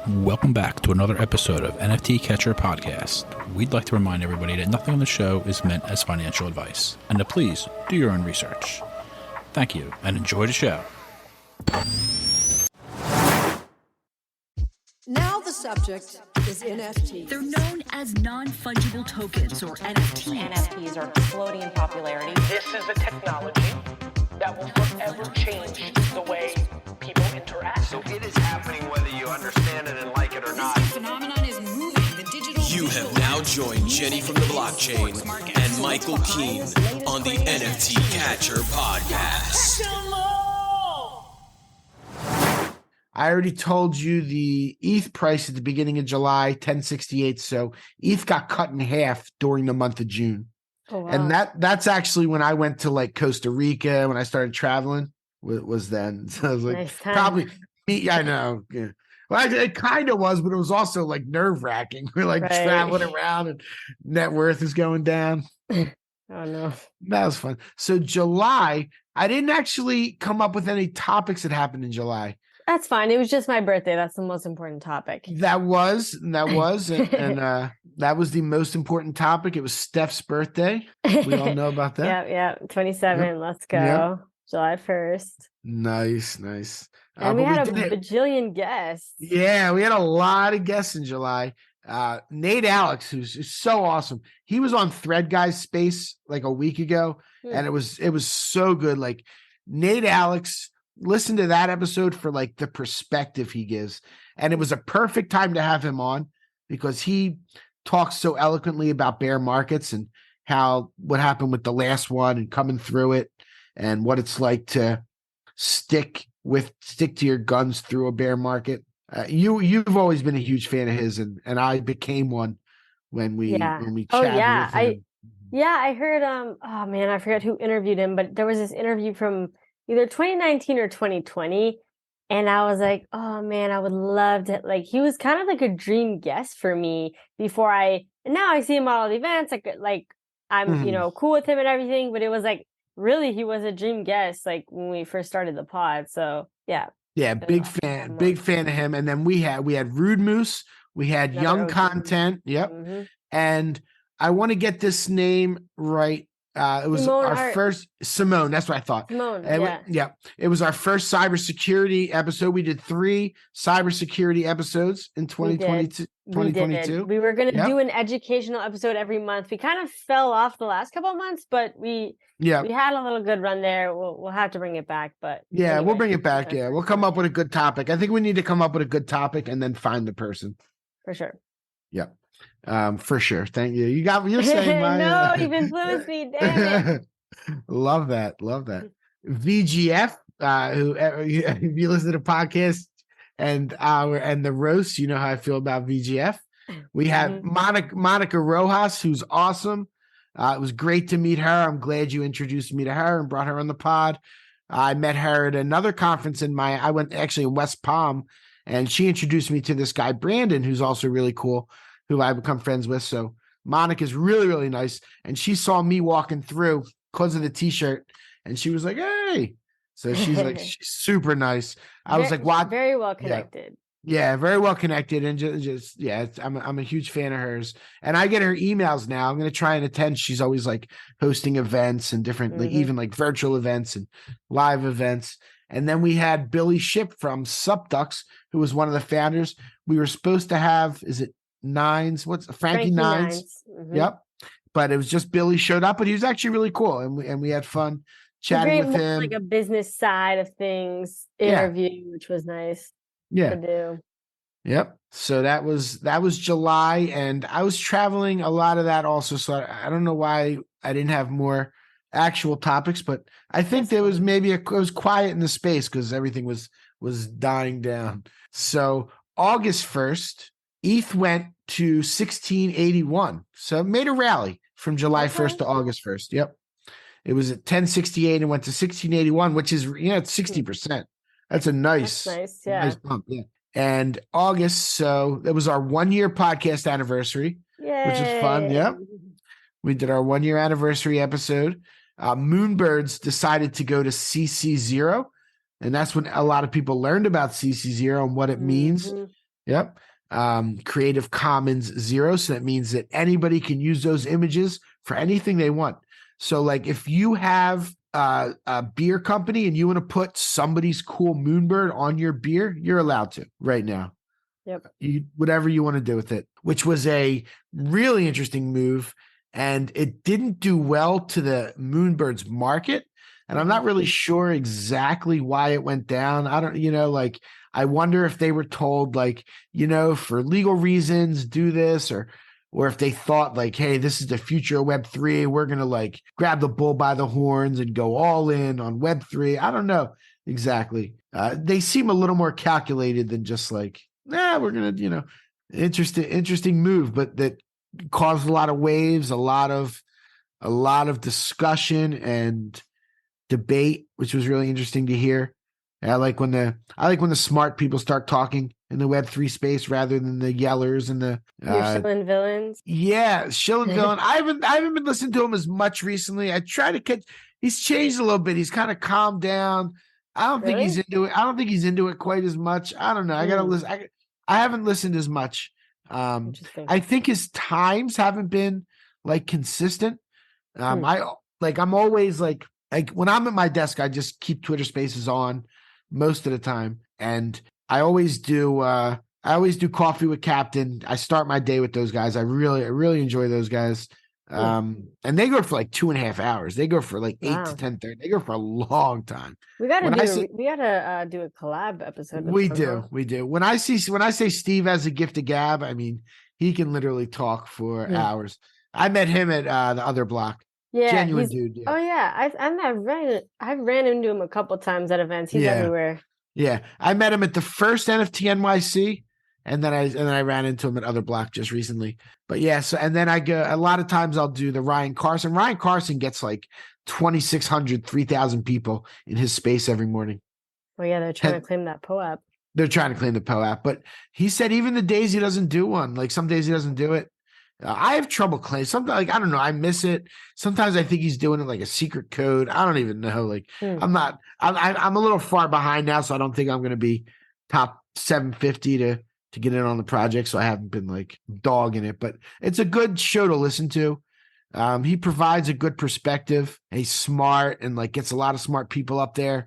Welcome back to another episode of NFT Catcher Podcast. We'd like to remind everybody that nothing on the show is meant as financial advice, and to please do your own research. Thank you, and enjoy the show. Now the subject is NFTs. They're known as non-fungible tokens, or NFTs. NFTs are exploding in popularity. This is a technology that will forever change the way people interact. So it is happening whether you understand it and like it or not. This phenomenon is moving. The digital. You have now joined Jenny from the blockchain and Michael Keene on the NFT Catcher Podcast. I already told you the ETH price at the beginning of July, 1068. So ETH got cut in half during the month of June. Oh, wow. And that's actually when I went to like Costa Rica, when I started traveling, was then. So I was like, Nice time. probably me. I know. Yeah. Well, it kind of was, but it was also like nerve wracking. We're like Right. traveling around and net worth is going down. Oh no. That was fun. So July, I didn't actually come up with any topics that happened in July. That's fine. It was just my birthday. That's the most important topic. That was, and that was the most important topic. It was Steph's birthday. We all know about that. Yeah. 27. Yep. Let's go. Yep. July 1st. Nice. And we but had a did it. bajillion guests. Yeah, we had a lot of guests in July. Nate Alex, who's so awesome. He was on Thread Guys Space like a week ago, and it was so good. Like Nate Alex, listen to that episode for like the perspective he gives. And it was a perfect time to have him on because he talks so eloquently about bear markets and what happened with the last one and coming through it and what it's like to stick to your guns through a bear market. You've always been a huge fan of his, and I became one when we chatted with him. I heard oh man, I forgot who interviewed him, but there was this interview from either 2019 or 2020, and I was like, oh man, I would love to, like, he was kind of like a dream guest for me and now I see him at all the events, like I'm cool with him and everything, but it was like really he was a dream guest like when we first started the pod. So yeah, big fan of him. And then we had Rude Moose, we had Another Oh, Young Content, and I want to get this name right. It was first Simone. That's what I thought. Simone, It was our first cybersecurity episode. We did 3 cybersecurity episodes in 2022. We were going to do an educational episode every month. We kind of fell off the last couple of months, but we had a little good run there. We'll have to bring it back, but anyway. We'll bring it back. Yeah, we'll come up with a good topic. I think we need to come up with a good topic and then find the person for sure. Yeah. For sure. Thank you. You're saying my no, you've influenced me. Damn it. Love that. VGF, who if you listen to the podcast and the roast, you know how I feel about VGF. We have Monica Rojas, who's awesome. It was great to meet her. I'm glad you introduced me to her and brought her on the pod. I met her at another conference I went actually in West Palm, and she introduced me to this guy, Brandon, who's also really cool, who I've become friends with. So Monica's really, really nice. And she saw me walking through because of the t-shirt, and she was like, hey. So she's like, she's super nice. I was like, what? Very well connected. Yeah, very well connected. And I'm a huge fan of hers. And I get her emails now. I'm going to try and attend. She's always like hosting events and different, like, even like virtual events and live events. And then we had Billy Ship from Subducks, who was one of the founders. We were supposed to have, is it Nines? What's Frankie Nines? Yep. But it was just Billy showed up, but he was actually really cool. And we had fun chatting with him. Like a business side of things interview, which was nice to do. Yep. So that was July, and I was traveling a lot of that also. So I don't know why I didn't have more actual topics, but I think there was it was quiet in the space because everything was dying down. So August 1st, ETH went to 1681. So it made a rally from July 1st to August 1st. Yep. It was at 1068 and went to 1681, which is, it's 60%. That's a nice bump. Yeah. And August, so it was our 1-year podcast anniversary, which is fun. Yep. We did our 1-year anniversary episode. Moonbirds decided to go to CC0. And that's when a lot of people learned about CC0 and what it means. Yep. Creative Commons 0. So that means that anybody can use those images for anything they want. So like if you have a beer company and you want to put somebody's cool Moonbird on your beer, you're allowed to right now. Yep. Whatever you want to do with it, which was a really interesting move. And it didn't do well to the Moonbirds market. And I'm not really sure exactly why it went down. I don't, like, I wonder if they were told, like, for legal reasons, do this, or if they thought like, hey, this is the future of Web3. We're going to like grab the bull by the horns and go all in on Web3. I don't know exactly. They seem a little more calculated than just like, we're going to, interesting move, but that caused a lot of waves, a lot of discussion and debate, which was really interesting to hear. I like when the smart people start talking in the Web3 space rather than the yellers and the shilling villains. Yeah, shilling villain. I haven't been listening to him as much recently. I try to catch. He's changed a little bit. He's kind of calmed down. I don't think he's into it. I don't think he's into it quite as much. I don't know. I gotta listen. I haven't listened as much. I think his times haven't been like consistent. I'm always like when I'm at my desk, I just keep Twitter Spaces on most of the time, and I always do Coffee with Captain. I start my day with those guys. I really enjoy those guys. And they go for like 2.5 hours. They go for like 8 to 10:30. They go for a long time. We gotta do a collab episode. We do. When I say Steve has a gift of gab, I mean he can literally talk for hours. I met him at the other block. Yeah, genuine dude. Yeah. Oh yeah, I've ran into him a couple times at events. He's everywhere. Yeah, I met him at the first NFT NYC, and then I ran into him at other block just recently. But yeah, so and then I go a lot of times I'll do the Ryan Carson. Ryan Carson gets like 2,600, 3,000 people in his space every morning. Well, yeah, they're trying to claim that POAP. They're trying to claim the POAP, but he said even the days he doesn't do one, like some days he doesn't do it. I have trouble claiming. Sometimes, like I don't know, I miss it. Sometimes I think he's doing it like a secret code. I don't even know. Like I'm a little far behind now, so I don't think I'm going to be top 750 to get in on the project. So I haven't been like dogging it, but it's a good show to listen to. He provides a good perspective. He's smart and like gets a lot of smart people up there.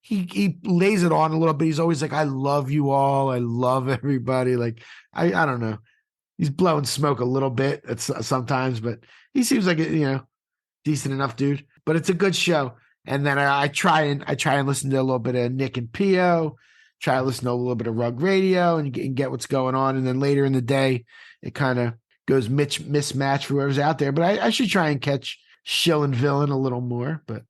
He lays it on a little bit. He's always like, I love you all. I love everybody. Like I don't know. He's blowing smoke a little bit sometimes, but he seems like a decent enough dude. But it's a good show. And then I try and listen to a little bit of Nick and Pio, try to listen to a little bit of Rug Radio and get what's going on. And then later in the day, it kind of goes mismatch for whoever's out there. But I should try and catch Shill and Villain a little more. But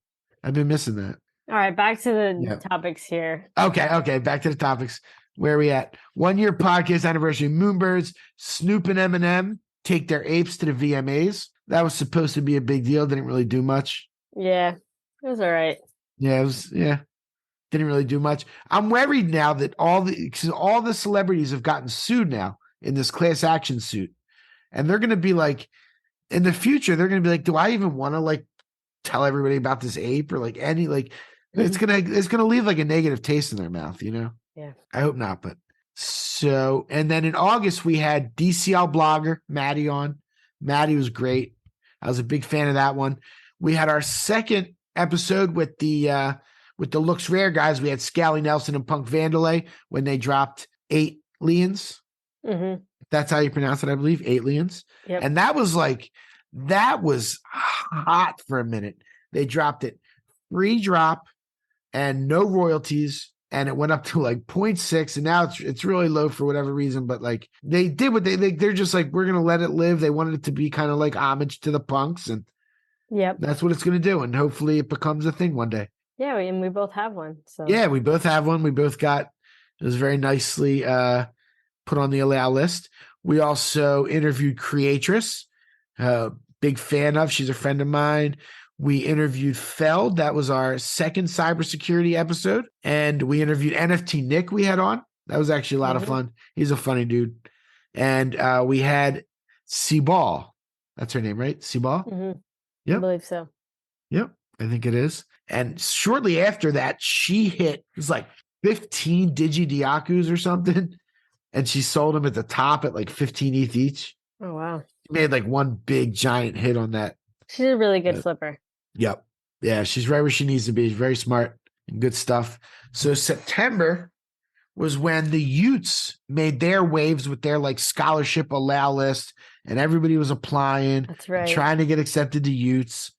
I've been missing that. All right, back to the topics here. Okay, back to the topics. Where are we at? 1 year podcast anniversary. Moonbirds, Snoop and Eminem take their apes to the VMAs. That was supposed to be a big deal. Didn't really do much. Yeah, it was all right. Yeah, didn't really do much. I'm worried now that all the celebrities have gotten sued now in this class action suit. And they're going to be like, in the future, they're going to be like, do I even want to like tell everybody about this ape or like any, like, it's going to leave like a negative taste in their mouth, Yeah. I hope not, but so, and then in August we had DCL blogger Maddie on. Maddie was great. I was a big fan of that one. We had our second episode with the Looks Rare guys. We had Scally Nelson and Punk Vandalay when they dropped 8 liens. Mm-hmm. That's how you pronounce it, I believe, 8 liens. Yep. And that was hot for a minute. They dropped it free drop and no royalties. And it went up to like 0.6, and now it's really low for whatever reason. But like they did what they're just like, we're gonna let it live. They wanted it to be kind of like homage to the punks, and that's what it's gonna do. And hopefully it becomes a thing one day. Yeah, and we both have one. So yeah, we both have one. We both got it was very nicely put on the allow list. We also interviewed Creatress, big fan of. She's a friend of mine. We interviewed Feld. That was our second cybersecurity episode. And we interviewed NFT Nick we had on. That was actually a lot of fun. He's a funny dude. And we had Seaball. That's her name, right? Seaball? Mm-hmm. Yep. I believe so. Yep. I think it is. And shortly after that, she hit, it was like 15 Digidiakus or something. and she sold them at the top at like 15 ETH each. Oh wow. She made like one big giant hit on that. She's a really good flipper. Yep. Yeah, she's right where she needs to be. She's very smart and good stuff. So September was when the Utes made their waves with their like scholarship allow list, and everybody was applying. That's right. Trying to get accepted to Utes.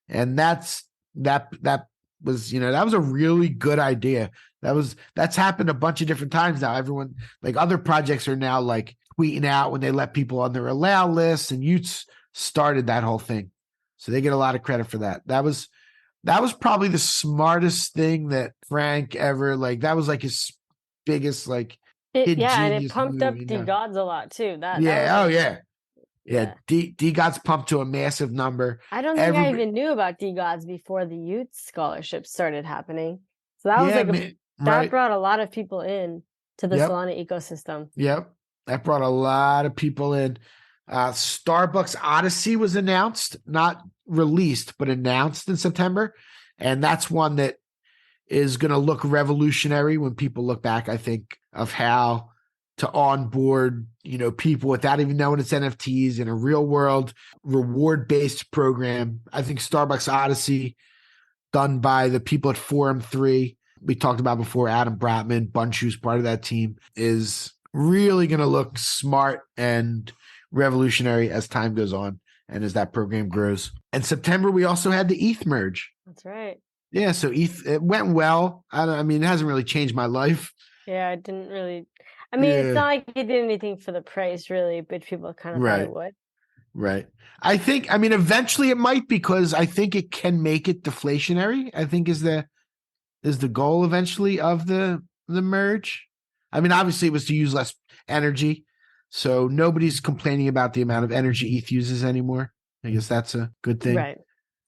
And that was, that was a really good idea. That's happened a bunch of different times now. Everyone, like other projects are now like tweeting out when they let people on their allow list, and Utes started that whole thing. So they get a lot of credit for that. That was probably the smartest thing that Frank ever, like, that was like his biggest, like, and it genius pumped move, up D-Gods a lot too. Yeah, D-Gods pumped to a massive number. I don't think I even knew about D-Gods before the youth scholarships started happening. So that was that brought a lot of people in to the Solana ecosystem. Yep, that brought a lot of people in. Starbucks Odyssey was announced, not released, but announced in September. And that's one that is going to look revolutionary when people look back, I think, of how to onboard, people without even knowing it's NFTs in a real world reward-based program. I think Starbucks Odyssey, done by the people at Forum 3, we talked about before, Adam Bratman, Bunchu's part of that team, is really going to look smart and revolutionary as time goes on and as that program grows. And September, we also had the ETH merge. That's right. Yeah, so ETH, it went well. It hasn't really changed my life. Yeah, it didn't really. It's not like it did anything for the price, really, but people kind of thought it would. Right. I think, eventually it might, because I think it can make it deflationary, I think is the goal eventually of the merge. Obviously it was to use less energy. So nobody's complaining about the amount of energy ETH uses anymore. I guess that's a good thing. Right.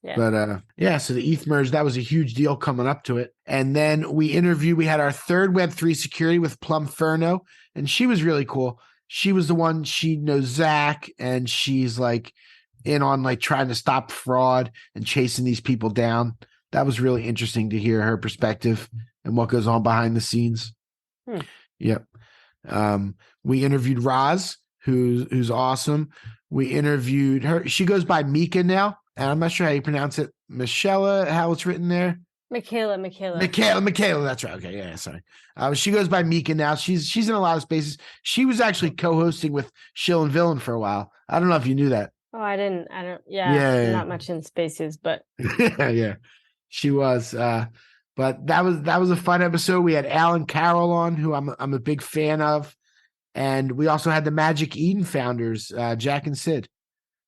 Yeah. But so the ETH merge, that was a huge deal coming up to it. And then we had our third Web3 security with Plum Ferno, and she was really cool. She was the one, she knows Zach, and she's like in on like trying to stop fraud and chasing these people down. That was really interesting to hear her perspective and what goes on behind the scenes. Yep. We interviewed Roz, who's awesome. We interviewed her. She goes by Mika now, and I'm not sure how you pronounce it. Michelle, how it's written there. Michaela. That's right. Okay, yeah, sorry. She goes by Mika now. She's in a lot of spaces. She was actually co-hosting with Shill and Villain for a while. I don't know if you knew that. Oh, I didn't. Yeah. Not much in spaces, but yeah, she was. But that was a fun episode. We had Alan Carroll on, who I'm a big fan of, and we also had the Magic Eden founders, Jack and Sid,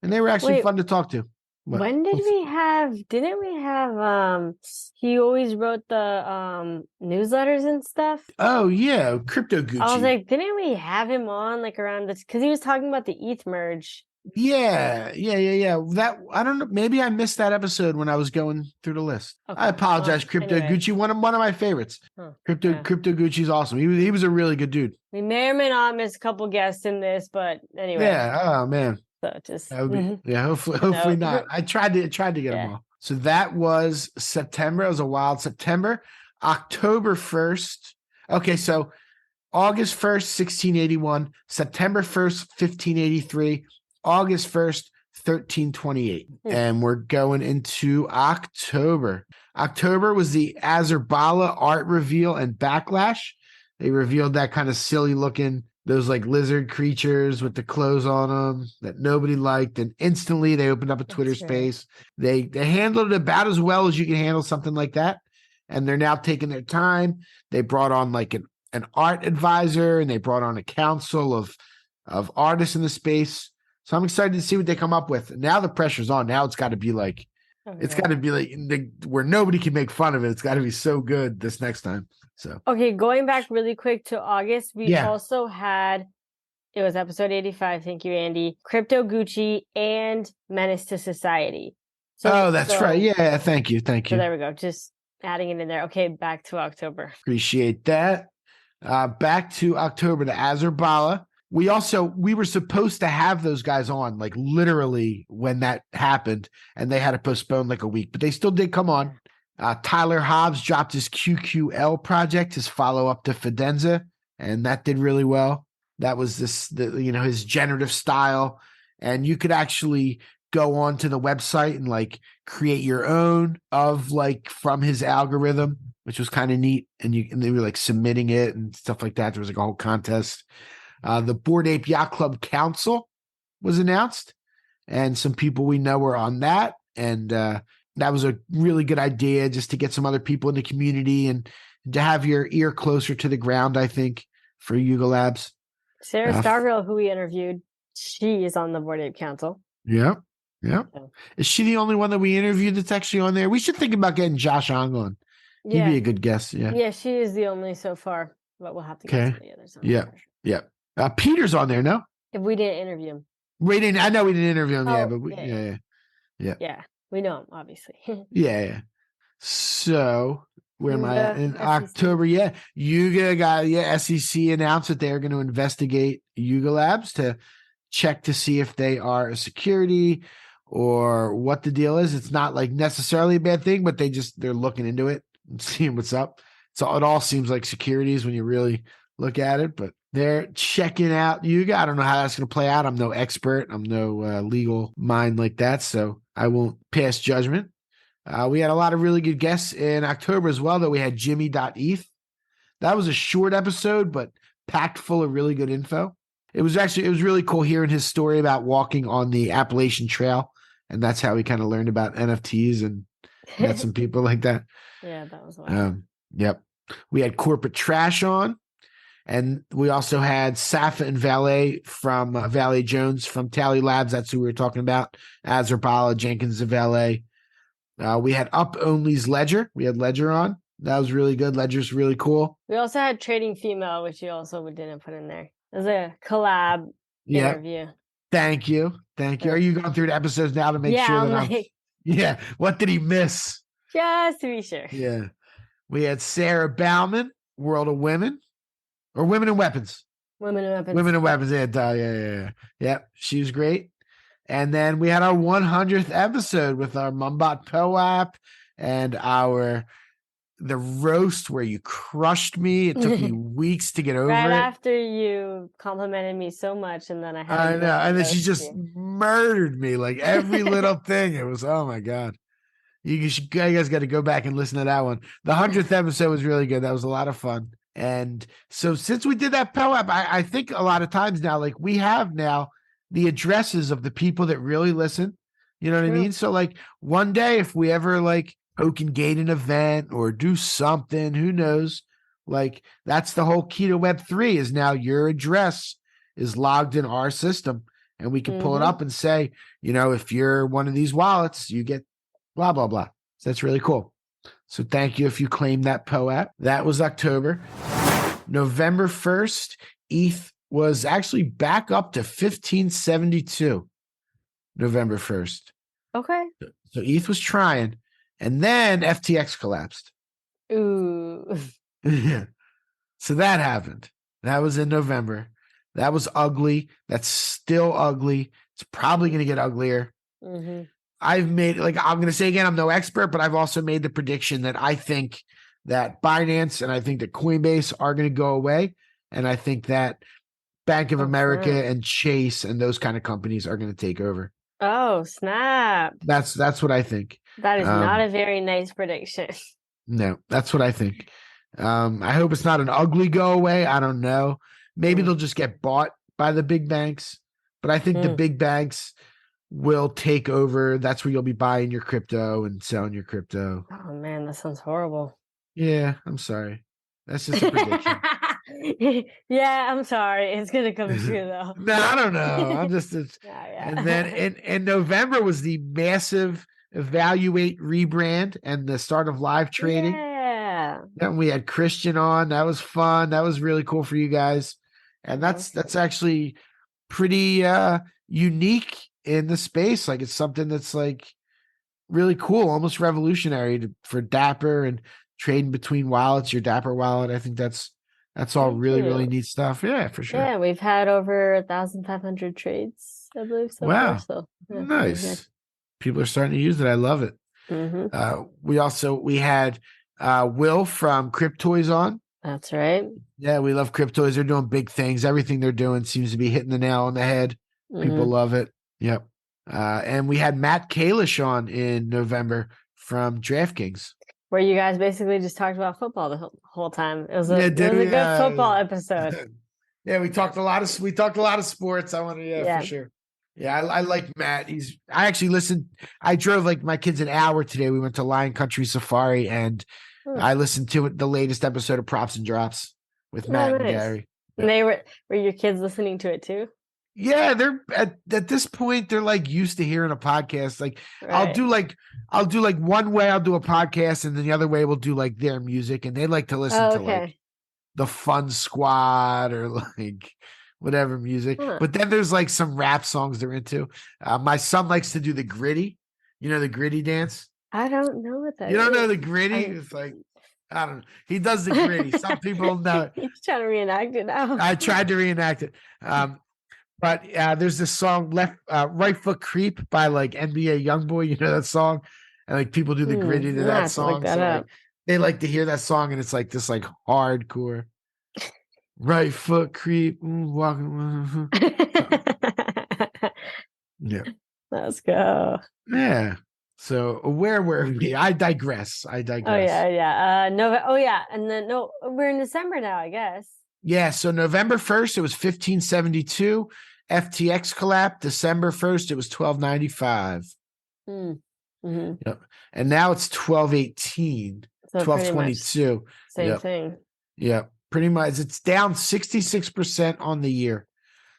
and they were actually fun to talk to. What? When did we have? Didn't we have? He always wrote the newsletters and stuff. Oh yeah, Crypto Gucci. I was like, didn't we have him on like around this? Because he was talking about the ETH merge. Yeah. That, I don't know. Maybe I missed that episode when I was going through the list. Okay. I apologize, Crypto Gucci. One of my favorites. Crypto Gucci's awesome. He was a really good dude. We may or may not miss a couple guests in this, but anyway. Yeah. Oh man. So just hopefully not. I tried to get them all. So that was September. It was a wild September. October 1st. Okay, so August 1st, 1681. September 1st, 1583. August 1st, 1328. And we're going into October. October was the Azurbala art reveal and backlash. They revealed that kind of silly looking, those like lizard creatures with the clothes on them that nobody liked. And instantly they opened up a Twitter space. They handled it about as well as you can handle something like that. And they're now taking their time. They brought on like an art advisor, and they brought on a council of artists in the space. So I'm excited to see what they come up with. Now the pressure's on. Now it's got to be like, where nobody can make fun of it. It's got to be so good this next time. So okay, going back really quick to August, we also had, it was episode 85. Thank you, Andy. Crypto Gucci and Menace to Society. So, that's right. Yeah, thank you. So there we go. Just adding it in there. Okay, back to October. Appreciate that. Back to October, the Azurbala. We were supposed to have those guys on, like literally when that happened, and they had to postpone like a week, but they still did come on. Tyler Hobbs dropped his QQL project, his follow-up to Fidenza, and that did really well. That was his generative style. And you could actually go onto the website and like create your own of like from his algorithm, which was kind of neat. And they were like submitting it and stuff like that. There was like a whole contest. The Bored Ape Yacht Club Council was announced, and some people we know were on that. And that was a really good idea, just to get some other people in the community and to have your ear closer to the ground, I think, for Yuga Labs. Sarah Starville, who we interviewed, she is on the Bored Ape Council. Yeah. Yeah. Is she the only one that we interviewed that's actually on there? We should think about getting Josh Ong on. He'd be a good guest. Yeah. Yeah, she is the only so far, but we'll have to get some of the others on. Yeah. Sure. Yeah. Peter's on there, no? If we didn't interview him. I know we didn't interview him, but Yeah, we know him, obviously. Yeah. So where am I at? In SEC. October? Yeah. Yuga got SEC announced that they're going to investigate Yuga Labs to check to see if they are a security or what the deal is. It's not like necessarily a bad thing, but they're looking into it and seeing what's up. So it all seems like securities when you really look at it, but they're checking out Yuga. I don't know how that's going to play out. I'm no expert. I'm no legal mind like that, so I won't pass judgment. We had a lot of really good guests in October as well, though. We had Jimmy.eth. That was a short episode, but packed full of really good info. It was really cool hearing his story about walking on the Appalachian Trail, and that's how he kind of learned about NFTs and met some people like that. Yeah, that was wild. Yep. We had Corporate Trash on, and we also had Safa and Valet from Valet Jones from Tally Labs. That's who we were talking about. Azurbala, Jenkins, and Valet. We had Up Only's Ledger. We had Ledger on. That was really good. Ledger's really cool. We also had Trading Female, which you also didn't put in there. It was a collab interview. Thank you. Are you going through the episodes now to make sure that what did he miss? Just to be sure. Yeah. We had Sarah Bauman, World of Women, or Women and Weapons. Women and Weapons. Yeah. She was great. And then we had our 100th episode with our Mumbot POAP and the roast where you crushed me. It took me weeks to get over right it. After you complimented me so much, and then I know. And then she just murdered me, like every little thing. It was, oh my God. You guys got to go back and listen to that one. The 100th episode was really good. That was a lot of fun. And so since we did that POAP, I think a lot of times now, like we have now the addresses of the people that really listen. You know what I mean? So like one day, if we ever like open gate an event or do something, who knows? Like that's the whole key to Web3 is now your address is logged in our system, and we can pull it up and say, if you're one of these wallets, you get blah, blah, blah. So that's really cool. So thank you if you claim that POAP. That was October. November 1st, ETH was actually back up to 1572. November 1st. Okay. So ETH was trying. And then FTX collapsed. Ooh. Yeah. So that happened. That was in November. That was ugly. That's still ugly. It's probably going to get uglier. Mm-hmm. I'm going to say again, I'm no expert, but I've also made the prediction that I think that Binance and I think that Coinbase are going to go away. And I think that Bank of America and Chase and those kind of companies are going to take over. Oh, snap. That's what I think. That is not a very nice prediction. No, that's what I think. I hope it's not an ugly go away. I don't know. Maybe they'll just get bought by the big banks, but I think the big banks will take over. That's where you'll be buying your crypto and selling your crypto. Oh man, that sounds horrible. Yeah, I'm sorry. That's just a prediction. Yeah, I'm sorry. It's gonna come true though. No, I don't know. I'm just And then in November was the massive Evaluate rebrand and the start of live trading. Yeah. Then we had Christian on. That was fun. That was really cool for you guys. And that's actually pretty unique in the space. Like it's something that's like really cool, almost revolutionary for Dapper and trading between wallets, your Dapper wallet. I think that's all really neat stuff. Yeah, for sure. Yeah, we've had over 1,500 trades, I believe. So far, so yeah, nice. People are starting to use it. I love it. Mm-hmm. We had Will from Cryptoys on. That's right. Yeah, we love cryptos. They're doing big things. Everything they're doing seems to be hitting the nail on the head. People Mhm. love it. Yep. And we had Matt Kalish on in November from DraftKings. Where you guys basically just talked about football the whole time. It was a Yeah, did we? good football episode. Yeah, we talked a lot of sports. I want to, for sure. Yeah, I like Matt. I actually listened. I drove like my kids an hour today. We went to Lion Country Safari, and I listened to the latest episode of Props and Drops with Matt and Gary. And they were your kids listening to it too? Yeah, they're at this point, they're like used to hearing a podcast. Like Right. I'll do like one way I'll do a podcast, and then the other way we'll do like their music, and they like to listen to like the Fun Squad or like whatever music. But then there's like some rap songs they're into. My son likes to do the gritty. You know the gritty dance? I don't know what that is. You don't know the gritty? It's like, I don't know. He does the gritty. Some people know. He's trying to reenact it now. I tried to reenact it. But there's this song Right Foot Creep by like NBA Youngboy. You know that song? And like people do the gritty to that song. That so like, they like to hear that song, and it's like this like hardcore right foot creep walking. Yeah. Let's go. Yeah. So where were we? I digress. Oh yeah. And then we're in December now, I guess. Yeah, so November 1st, it was 1572. FTX collapsed. December 1st, it was 1295. Mm-hmm. Yep. And now it's 1218, so 1222. Same thing. Yeah, pretty much. It's down 66% on the year.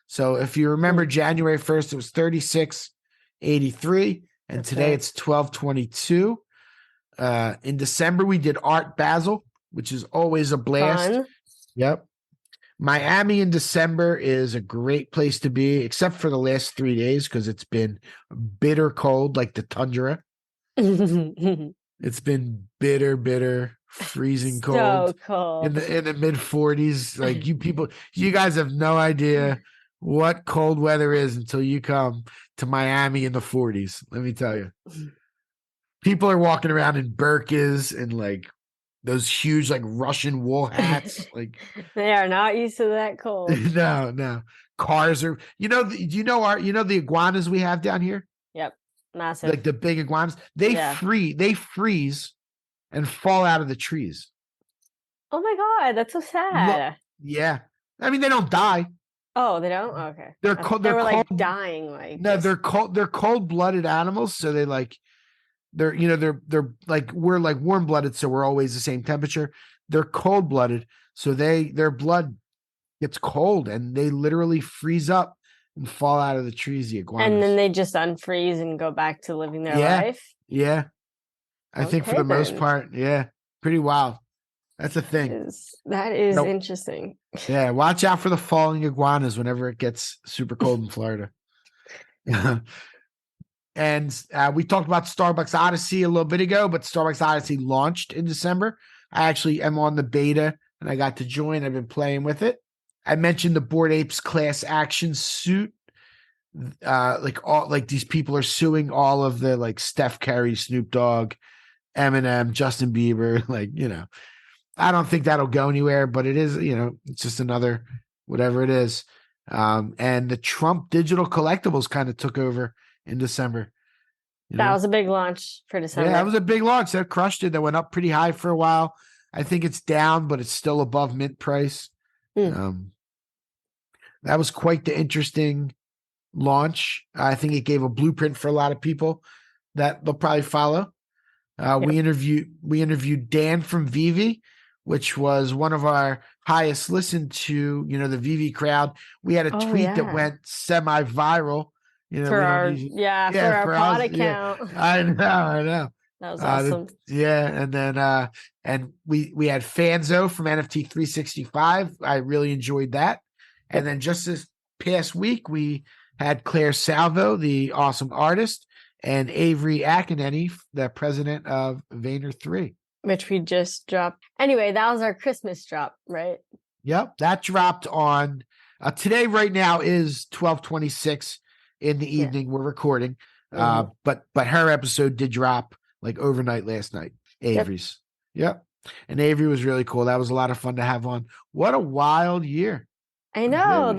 So if you remember January 1st, it was 3683. And today it's 1222. In December, we did Art Basel, which is always a blast. Fun. Yep. Miami in December is a great place to be, except for the last 3 days because it's been bitter cold, like the tundra. It's been bitter, freezing cold. So cold. In the mid 40s. Like you guys have no idea what cold weather is until you come to Miami in the 40s. Let me tell you. People are walking around in burqas and like those huge like Russian wool hats. Like they are not used to that cold. No. Cars are, do you know the iguanas we have down here? Yep. Massive. Like the big iguanas. They freeze and fall out of the trees. Oh my God, that's so sad. Yeah. I mean, they don't die. Oh, they don't? Okay. They're cold. They were like dying. Like no, they're cold-blooded animals. So they like, they're like, we're like warm-blooded. So we're always the same temperature. They're cold-blooded. So their blood gets cold and they literally freeze up and fall out of the trees. The iguanas. And then they just unfreeze and go back to living their life. Yeah. I think for the most part, yeah. Pretty wild. That's a thing. That is interesting. Yeah, watch out for the falling iguanas whenever it gets super cold in Florida. And we talked about Starbucks Odyssey a little bit ago, but Starbucks Odyssey launched in December. I actually am on the beta and I got to join. I've been playing with it. I mentioned the Bored Apes class action suit. Like these people are suing all of the like Steph Curry, Snoop Dogg, Eminem, Justin Bieber. Like, I don't think that'll go anywhere, but it is, it's just another whatever it is. And the Trump digital collectibles kind of took over in December. That was a big launch for December. Yeah, that was a big launch. That crushed it. That went up pretty high for a while. I think it's down, but it's still above mint price. That was quite the interesting launch. I think it gave a blueprint for a lot of people that they'll probably follow. We interviewed Dan from Vivi, which was one of our highest listened to, the Vivi crowd. We had a tweet that went semi-viral. For our pod account. Yeah. I know. That was awesome. And then and we had Fanzo from NFT 365. I really enjoyed that. And then just this past week, we had Claire Salvo, the awesome artist, and Avery Akineni, the president of Vayner 3. Which we just dropped. Anyway, that was our Christmas drop, right? Yep. That dropped on today. Right now is 12:26 in the evening. We're recording. But her episode did drop like overnight last night. Avery's. Yep. And Avery was really cool. That was a lot of fun to have on. What a wild year. I know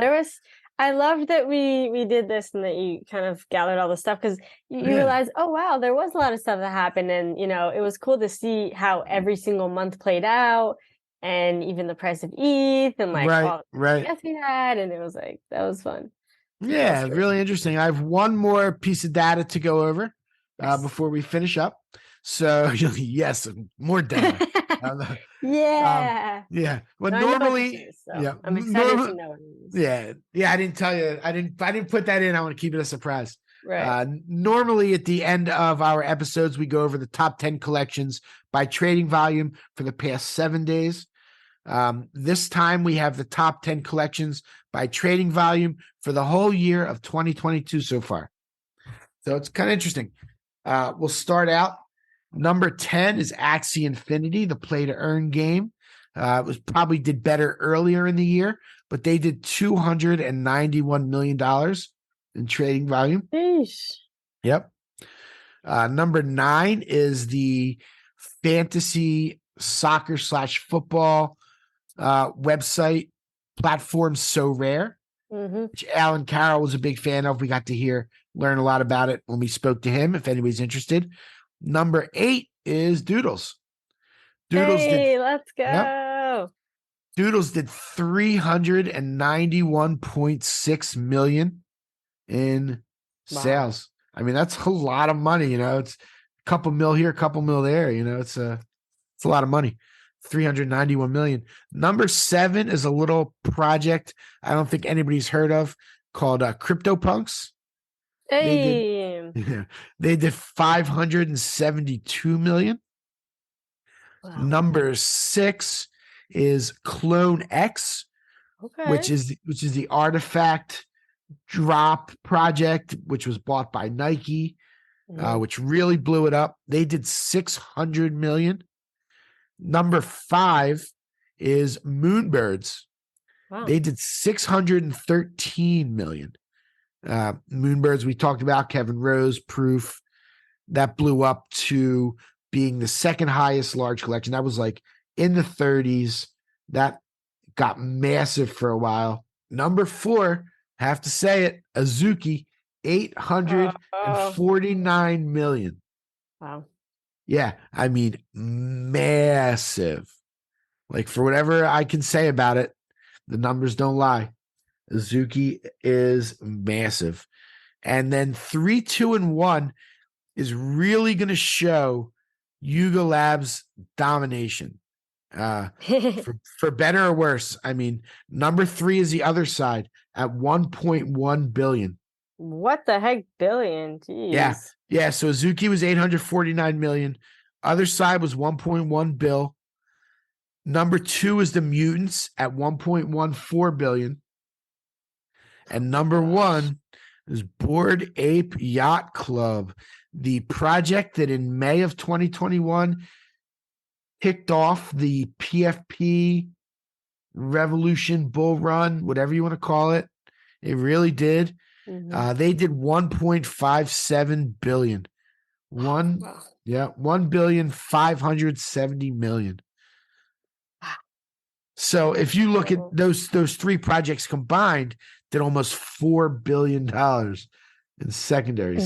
I loved that we did this and that you kind of gathered all the stuff because you realize, oh wow, there was a lot of stuff that happened, and it was cool to see how every single month played out, and even the price of ETH and like all the guests we had, and it was like that was fun. Yeah, really interesting. I have one more piece of data to go over before we finish up. So yes, more data. Yeah. Well, I normally, I'm excited to know what it is. Yeah. I didn't tell you. I didn't put that in. I want to keep it a surprise. Right. Normally, at the end of our episodes, we go over the top 10 collections by trading volume for the past 7 days. This time, we have the top 10 collections by trading volume for the whole year of 2022 so far. So it's kind of interesting. We'll start out. Number 10 is Axie Infinity, the play to earn game. It was probably did better earlier in the year, but they did $291 million in trading volume. Sheesh. Yep. Number 9 is the fantasy soccer / football website platform So Rare, which Alan Carroll was a big fan of. We got to learn a lot about it when we spoke to him, if anybody's interested. Number 8 is Doodles. Let's go. Yep. Doodles did $391.6 million in sales. I mean, that's a lot of money. It's a couple mil here, a couple mil there. It's a lot of money. 391 million. Number 7 is a little project I don't think anybody's heard of called CryptoPunks. Hey. They did 572 million. Wow. Number 6 is Clone X, which is the artifact drop project, which was bought by Nike, which really blew it up. They did 600 million. Number 5 is Moonbirds. Wow. They did 613 million. Moonbirds, we talked about Kevin Rose, Proof, that blew up to being the second highest large collection. That was like in the 30s. That got massive for a while. Number 4, have to say it, Azuki, 849 million. Wow. Yeah, I mean, massive. Like, for whatever I can say about it, the numbers don't lie. Azuki is massive. And then 3, 2, and 1 is really going to show Yuga Labs domination. For better or worse. I mean, number 3 is the other side at 1.1 billion. What the heck, billion? Jeez. Yeah. So Azuki was 849 million. Other side was 1.1 bill. Number 2 is the Mutants at 1.14 billion. And number 1 is Bored Ape Yacht Club, the project that in May of 2021 kicked off the PFP Revolution Bull Run, whatever you want to call it. It really did. They did 1.57 billion. 1,570 million. So if you look at those 3 projects combined, did almost $4 billion in secondary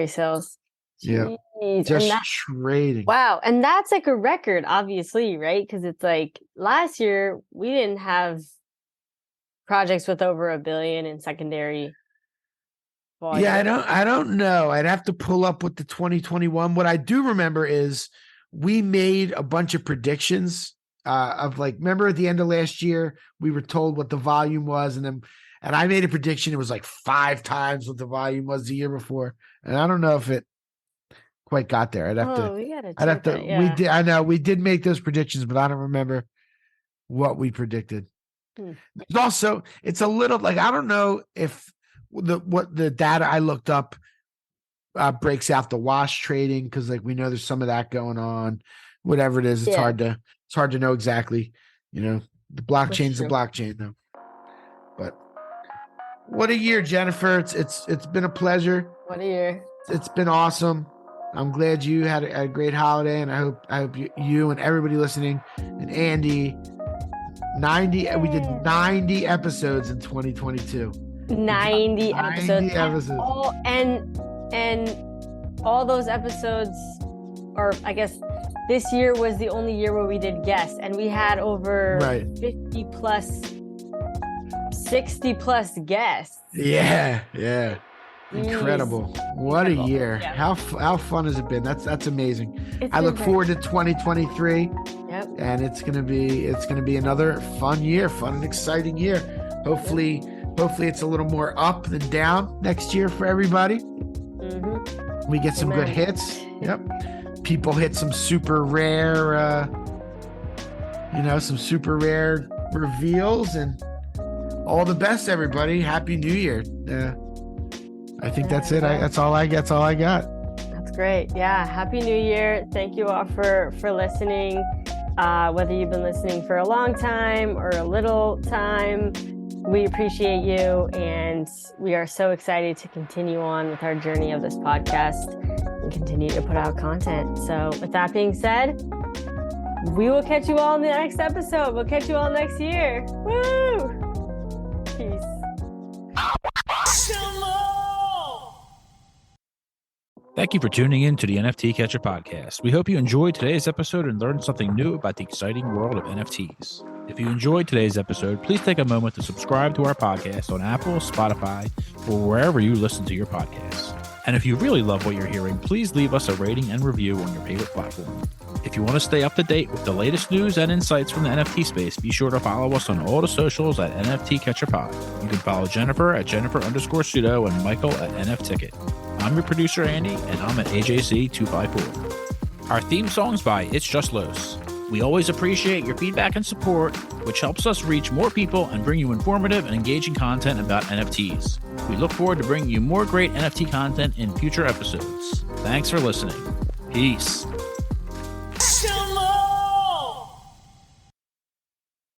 sales. Yeah. Just trading. Wow. And that's like a record, obviously, right? Because it's like last year we didn't have projects with over $1 billion in secondary volume. Yeah, I don't know. I'd have to pull up with the 2021. What I do remember is we made a bunch of predictions of like, remember at the end of last year, we were told what the volume was, and I made a prediction. It was like 5 times what the volume was the year before. And I don't know if it quite got there. We did make those predictions, but I don't remember what we predicted. Also, it's a little like, I don't know if what the data I looked up breaks out the wash trading, because like we know there's some of that going on. Whatever it is, it's hard to know exactly. The blockchain's the blockchain though. But what a year, Jennifer. It's been a pleasure. What a year. It's been awesome. I'm glad you had a great holiday, and I hope you and everybody listening, and Andy, 90. We did 90 episodes in 2022. 90 episodes. 90 episodes. And all those episodes, or I guess this year was the only year where we did guests, and we had over 50 plus, 60 plus guests. Yeah. Incredible. What a year. Yeah. How fun has it been? That's amazing. It's I been look great. forward to 2023. Yep. And it's gonna be another fun year, fun and exciting year. Hopefully it's a little more up than down next year for everybody. Mm-hmm. We get some good hits. Yep. People hit some super rare some super rare reveals, and all the best, everybody. Happy New Year. I think that's it. That's all I got. That's great. Yeah. Happy New Year. Thank you all for listening. Whether you've been listening for a long time or a little time, we appreciate you, and we are so excited to continue on with our journey of this podcast and continue to put out content. So with that being said, we will catch you all in the next episode. We'll catch you all next year. Woo! Peace. Thank you for tuning in to the NFT Catcher podcast. We hope you enjoyed today's episode and learned something new about the exciting world of NFTs. If you enjoyed today's episode, please take a moment to subscribe to our podcast on Apple, Spotify, or wherever you listen to your podcasts. And if you really love what you're hearing, please leave us a rating and review on your favorite platform. If you want to stay up to date with the latest news and insights from the NFT space, be sure to follow us on all the socials at NFT Catcher Pod. You can follow Jennifer at Jennifer_Pseudo and Michael at NFTicket. I'm your producer, Andy, and I'm at AJC254. Our theme song's by It's Just Los. We always appreciate your feedback and support, which helps us reach more people and bring you informative and engaging content about NFTs. We look forward to bringing you more great NFT content in future episodes. Thanks for listening. Peace.